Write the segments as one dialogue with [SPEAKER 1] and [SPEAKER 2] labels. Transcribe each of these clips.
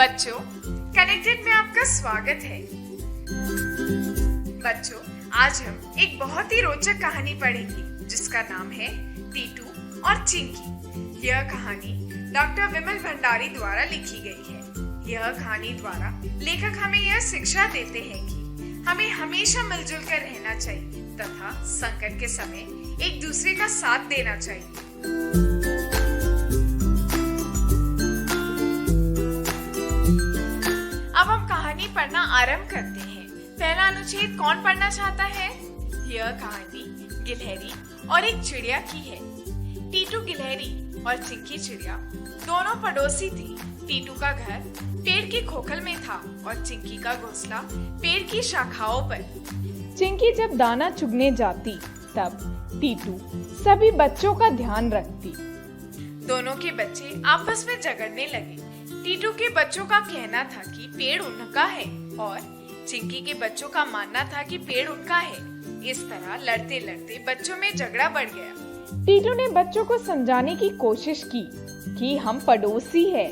[SPEAKER 1] बच्चों, कनेक्टेड में आपका स्वागत है। बच्चों, आज हम एक बहुत ही रोचक कहानी पढ़ेंगे जिसका नाम है टीटू और चिंकी। यह कहानी डॉक्टर विमल भंडारी द्वारा लिखी गई है। यह कहानी द्वारा लेखक हमें यह शिक्षा देते हैं कि हमें हमेशा मिलजुल कर रहना चाहिए तथा संकट के समय एक दूसरे का साथ देना चाहिए। अब हम कहानी पढ़ना आरंभ करते हैं। पहला अनुच्छेद कौन पढ़ना चाहता है? यह कहानी गिलहरी और एक चिड़िया की है। टीटू गिलहरी और चिंकी चिड़िया दोनों पड़ोसी थे। टीटू का घर पेड़ की खोखल में था और चिंकी का घोंसला पेड़ की शाखाओं पर।
[SPEAKER 2] चिंकी जब दाना चुगने जाती तब टीटू सभी बच्चों का ध्यान रखती।
[SPEAKER 1] दोनों के बच्चे आपस में झगड़ने लगे। टीटू के बच्चों का कहना था कि पेड़ उनका है और चिंकी के बच्चों का मानना था कि पेड़ उनका है। इस तरह लड़ते लड़ते बच्चों में झगड़ा बढ़ गया।
[SPEAKER 2] टीटू ने बच्चों को समझाने की कोशिश की कि हम पड़ोसी हैं,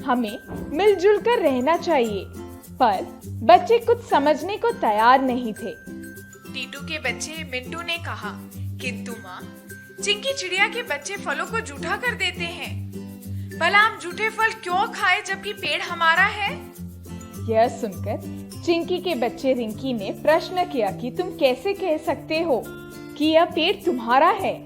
[SPEAKER 2] हमें मिलजुल कर रहना चाहिए, पर बच्चे कुछ समझने को तैयार नहीं थे।
[SPEAKER 1] टीटू के बच्चे मिंटू ने कहा, किंतु माँ, चिंकी चिड़िया के बच्चे फलों को जूठा कर देते हैं। भला हम जूठे फल क्यों खाए जबकि पेड़ हमारा है?
[SPEAKER 2] यह सुनकर चिंकी के बच्चे रिंकी ने प्रश्न किया कि तुम कैसे कह सकते हो कि यह पेड़ तुम्हारा है?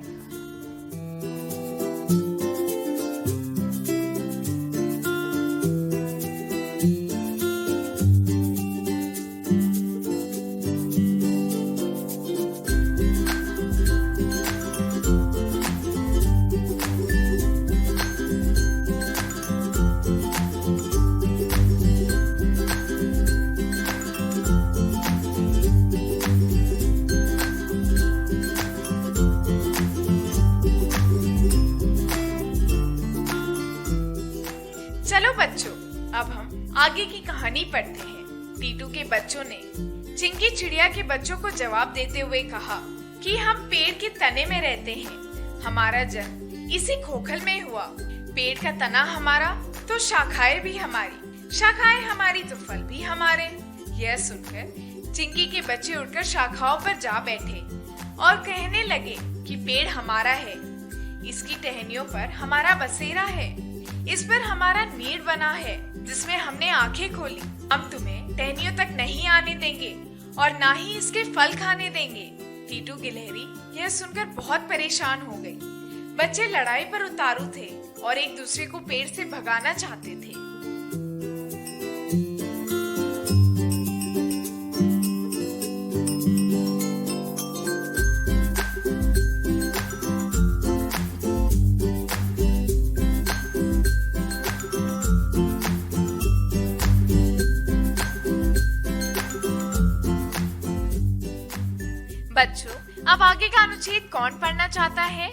[SPEAKER 1] चलो बच्चों, अब हम आगे की कहानी पढ़ते हैं। टीटू के बच्चों ने चिंकी चिड़िया के बच्चों को जवाब देते हुए कहा कि हम पेड़ के तने में रहते हैं। हमारा जन्म इसी खोखल में हुआ। पेड़ का तना हमारा तो शाखाएं भी हमारी, शाखाएं हमारी तो फल भी हमारे। यह सुनकर चिंकी के बच्चे उठकर शाखाओं पर जा बैठे और कहने लगे कि पेड़ हमारा है, इसकी टहनियों पर हमारा बसेरा है, इस पर हमारा नीड़ बना है जिसमें हमने आंखें खोली। हम तुम्हें टहनियों तक नहीं आने देंगे और ना ही इसके फल खाने देंगे। टीटू गिलहरी यह सुनकर बहुत परेशान हो गई। बच्चे लड़ाई पर उतारू थे और एक दूसरे को पेड़ से भगाना चाहते थे। बच्चों, अब आगे का अनुच्छेद कौन पढ़ना चाहता है?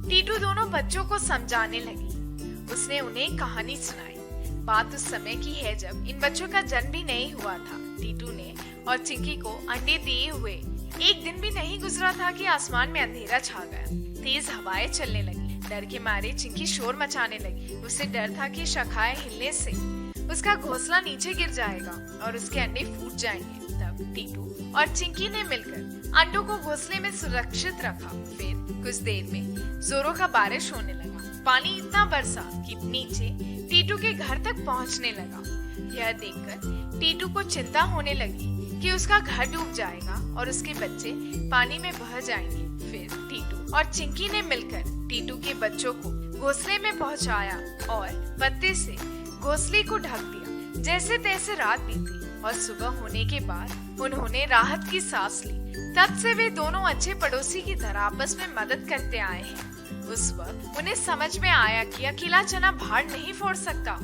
[SPEAKER 1] टीटू दोनों बच्चों को समझाने लगी। उसने उन्हें कहानी सुनाई। बात उस समय की है जब इन बच्चों का जन्म भी नहीं हुआ था। टीटू ने और चिंकी को अंडे दिए हुए एक दिन भी नहीं गुजरा था कि आसमान में अंधेरा छा गया। तेज हवाएं चलने लगी। डर के मारे चिंकी शोर मचाने लगी। उसे डर था कि शाखाएं हिलने से उसका घोंसला नीचे गिर जाएगा और उसके अंडे फूट जाएंगे। तब टीटू और चिंकी ने मिलकर अंडों को घोंसले में सुरक्षित रखा। फिर कुछ देर में जोरों का बारिश होने लगा। पानी इतना बरसा कि नीचे टीटू के घर तक पहुंचने लगा। यह देखकर टीटू को चिंता होने लगी कि उसका घर डूब जाएगा और उसके बच्चे पानी में बह जाएंगे। फिर टीटू और चिंकी ने मिलकर टीटू के बच्चों को घोंसले में पहुंचाया और पत्ते से घोंसले को ढक दिया। जैसे तैसे रात बीती और सुबह होने के बाद उन्होंने राहत की सांस ली। तब से वे दोनों अच्छे पड़ोसी की तरह आपस में मदद करते आए हैं। उस वक्त उन्हें समझ में आया कि अकेला चना भाड़ नहीं फोड़ सकता।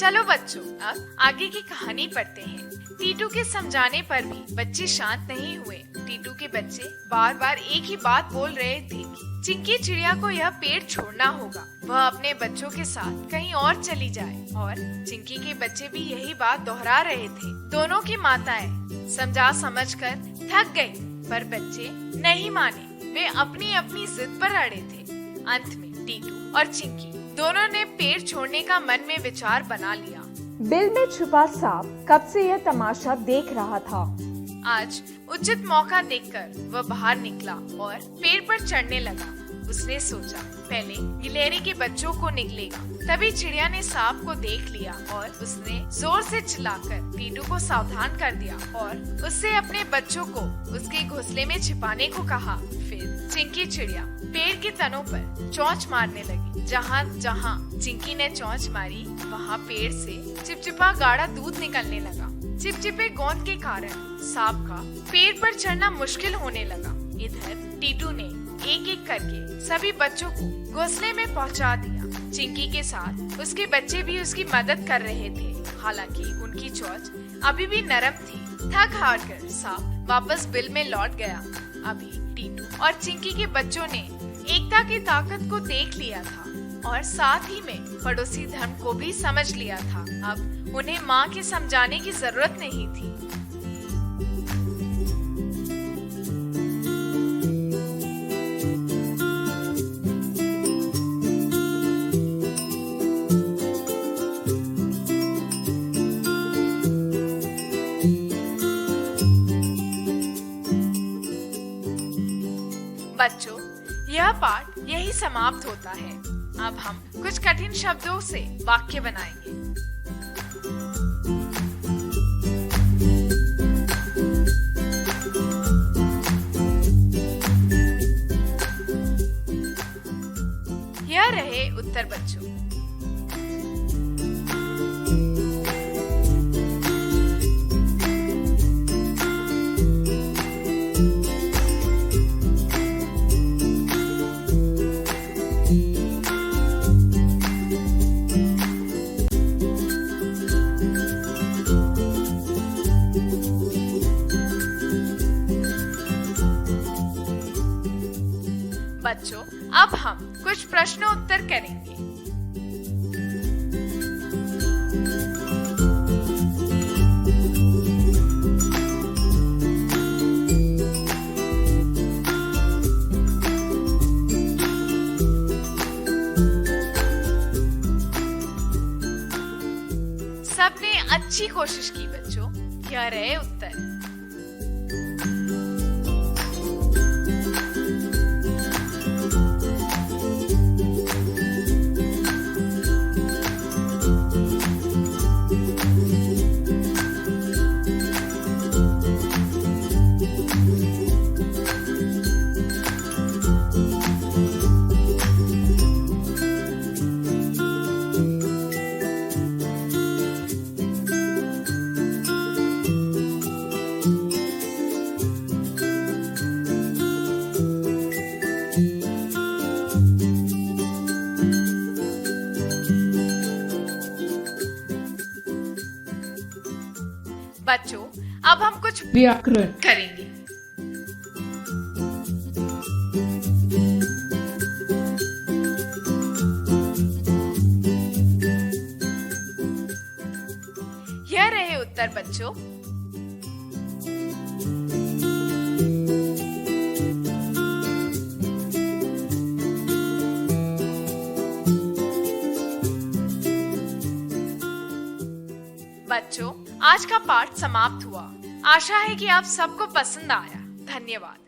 [SPEAKER 1] चलो बच्चों, अब आगे की कहानी पढ़ते हैं। टीटू के समझाने पर भी बच्चे शांत नहीं हुए। टीटू के बच्चे बार बार एक ही बात बोल रहे थे कि चिंकी चिड़िया को यह पेड़ छोड़ना होगा, वह अपने बच्चों के साथ कहीं और चली जाए। और चिंकी के बच्चे भी यही बात दोहरा रहे थे। दोनों की माताएं समझा समझकर थक गई, पर बच्चे नहीं माने। वे अपनी अपनी जिद पर अड़े थे। अंत में टीटू और चिंकी दोनों ने पेड़ छोड़ने का मन में विचार बना लिया।
[SPEAKER 2] बिल में छुपा सांप कब से यह तमाशा देख रहा था।
[SPEAKER 1] आज उचित मौका देखकर वह बाहर निकला और पेड़ पर चढ़ने लगा। उसने सोचा पहले गिलहरी के बच्चों को निकलेगा। तभी चिड़िया ने सांप को देख लिया और उसने जोर से चिल्लाकर टीटू को सावधान कर दिया और उससे अपने बच्चों को उसके घोंसले में छिपाने को कहा। फिर चिंकी चिड़िया पेड़ के तनों पर चोंच मारने लगी। जहाँ जहाँ चिंकी ने चोंच मारी, वहाँ पेड़ से चिपचिपा गाढ़ा दूध निकलने लगा। चिपचिपे गोंद के कारण सांप का पेड़ पर चढ़ना मुश्किल होने लगा। इधर टीटू ने एक एक करके सभी बच्चों को घोंसले में पहुंचा दिया। चिंकी के साथ उसके बच्चे भी उसकी मदद कर रहे थे। हालांकि उनकी चोंच अभी भी नरम थी। थक हार कर सांप वापस बिल में लौट गया। अभी टीटू और चिंकी के बच्चों ने एकता की ताकत को देख लिया था और साथ ही में पड़ोसी धर्म को भी समझ लिया था। अब उन्हें माँ के समझाने की जरूरत नहीं थी। बच्चों, यह पाठ यही समाप्त होता है। अब हम कुछ कठिन शब्दों से वाक्य बनाएंगे। यह रहे उत्तर बच्चों। बच्चों, अब हम कुछ प्रश्नोत्तर करेंगे। सबने अच्छी कोशिश की बच्चों। यह रहे उत्तर। बच्चों, अब हम कुछ
[SPEAKER 2] व्याकरण
[SPEAKER 1] करेंगे। यह रहे उत्तर बच्चों। बच्चों, आज का पाठ समाप्त हुआ। आशा है कि आप सबको पसंद आया। धन्यवाद।